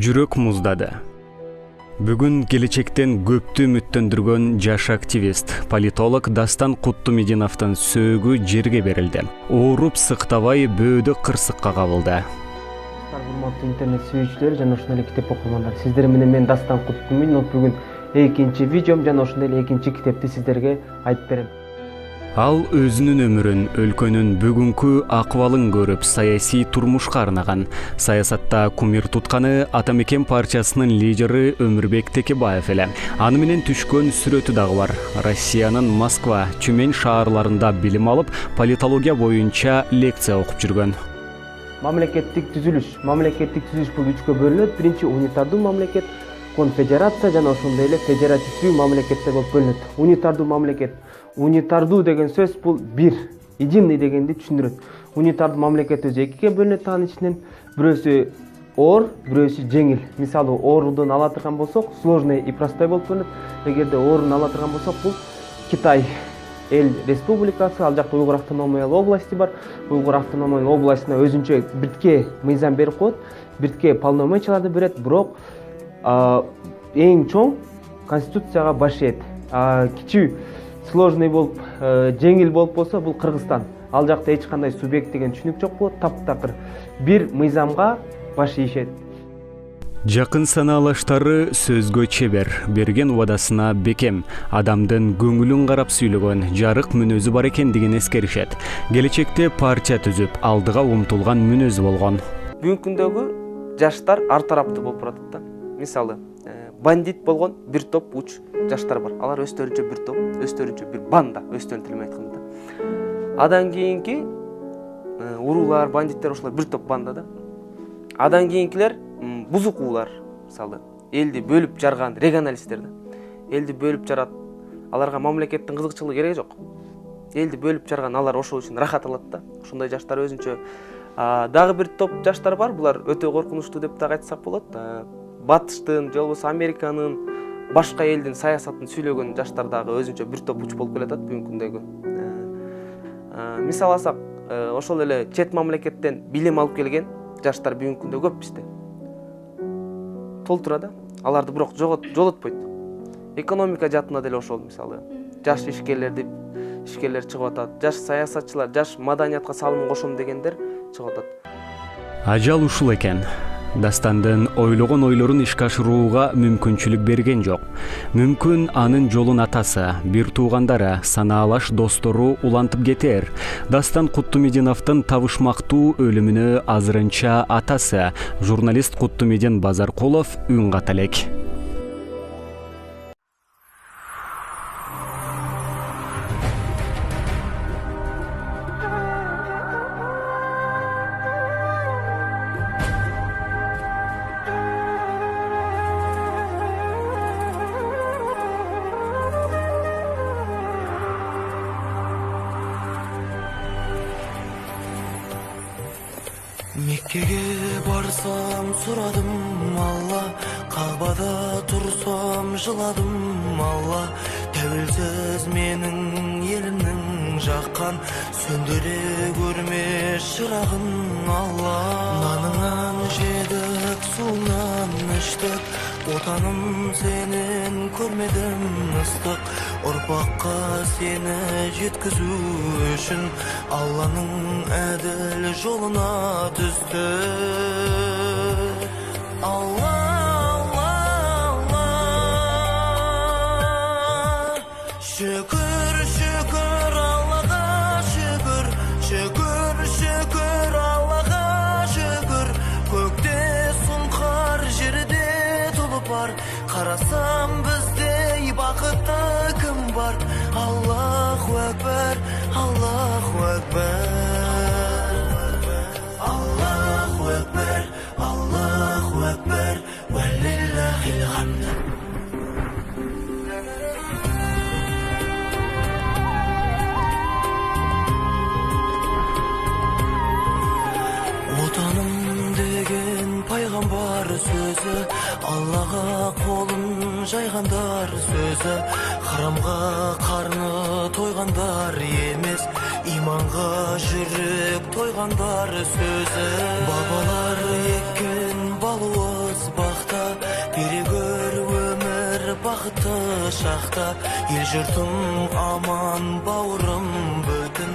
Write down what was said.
Жүрөк муздады. Бүгүн келечектен көптү үмүттөндүргөн жаш активист, политолог Дастан Куттумединовдун сөөгү жерге берилди. Ооруп сыктабай бөөдө кырсыкка кабылды. Урматтуу интернет сүйүүчүлөр жана ошондой эле китеп окурмандар, сиздер менен мен Дастан Куттумединов. Бүгүн экинчи видеом жана ошондой эле экинчи китепти сиздерге айтып берем. Ал өзүнүн өмүрүн, өлкөнүн бүгүнкү акыбалын көрүп, саясий турмушка арнаган. Саясатта кумир тутканы Атамекен партиясынын лидери Өмүрбек Текебаев эле. Аны менен түшкөн сүрөтү дагы бар. Россиянын Москва, Тюмень шаарларында билим алып, политология боюнча лекция окуп жүргөн. Мамлекеттик түзүлүш бул үчкө бөлүнөт. Биринчи унитардуу мамлекет, конфедерация жана ошондой эле федеративдүү мамлекеттер болуп бөлүнөт. Унитардуу мамлекет. Унитардуу деген сөз бул бир, единый дегенди түшүндүрөт. Унитардуу мамлекет өзү экиге бөлүнөт, анын ичинен бирөөсү оор, бирөөсү жеңил. Мисалы оорудон ала турган болсок, сложный и простой болуп бөлүнөт. Эгерде оорун ала турган болсок, бул Китай эл республикасы, ал жакта Уйгур автономиялык области бар. Уйгур автономиялык областына өзүнчө биртке мыйзам берип коет, биртке полномочияларды берет, бирок эң чоң конституцияга баш ийет. Кичүү сложный болуп, жеңил болуп болсо бул Кыргызстан. Ал жакта эч кандай субъект деген түшүнүк жок болот, таптакыр бир мыйзамга баш ийишет. Жакын санаалаштары сөзгө чебер, берген убадасына бекем, адамдын көңүлүн карап сүйлөгөн, жарык мүнөзү бар экендигин эскеришет. Келечекте партия түзүп, алдыга умтулган мүнөзү болгон. Бүгүнкү күндөгү жаштар ар тараптуу болуп баратат да. Мисалы, бандит болгон бир топ уч жаштар бар. Алар өздөрүнчө бир топ, өздөрүнчө бир банда, өздөрүнүн тили менен айтканда. Адан кийинки уруулар, бандиттер ошолор бир топ банда да. Адан кийинкилер бузукуулар, мисалы, элди бөлүп жарган регионалисттер да. Элди бөлүп жарат. Аларга мамлекеттин кызыкчылыгы кереги жок. Элди бөлүп жарган, алар ошол үчүн рахат алат да. Ошондой жаштар өзүнчө. Дагы бир топ жаштар бар, булар өтө коркунучтуу деп дагы айтсак болот. Батыштын, же болбосо Американын, башка элдин саясатын сүйлөгөн жаштар дагы өзүнчө бир топ уч болуп келатат бүгүнкү күндөгү. Мисал алсак, ошол эле чет мамлекеттен билим алып келген жаштар бүгүнкү күндө көп бизде. Толтура да, аларды бирок жолотпойт. Экономика жаатында деле ошол, мисалы, жаш ишкерлер чыгып атат, жаш саясатчылар, жаш маданиятка салым кошом дегендер чыгып атат. Ажал ушул экен. Дастандын ойлогон ойлорун ишке ашырууга мүмкүнчүлүк берген жок. Мүмкүн анын жолун атасы, бир туугандары, санаалаш достору улантып кетер. Дастан Куттумединовдун табышмактуу өлүмүнө азырынча атасы, журналист Куттумедин Базаркулов үн ката элек. Меккеге барсам сурадым Алла, Кабада турсам жыладым Алла. Тәуелсіз менің елімнің жаққан, сөндіре көрме шырағын Алла. Наныңнан жедік, суыңнан іштік, отаным сенен көрмедім ыстық. Ұрпаққа сені жеткізу үшін Алланың әділ жолына түсті. Алла, Алла, Алла, шүкір, шүкір Аллаға, шүкір, шүкір, шүкір Аллаға, шүкір. Көкте сұңқар, жерде тұлып бар, қарасам біздей бақытты кім бар? Аллаху акбар, Аллаху акбар, Аллаху акбар, Аллаху акбар, валлиллахил хамд. Отаным деген пайғамбар сөзі, Аллаға қолын жайғандар сөзі, харамға қарны тойғандар емес, иманға жүрек тойғандар сөзі. Бабалар еккен балуыз бақ бақытты шақта, ел жұртым аман, бауырым бүтін.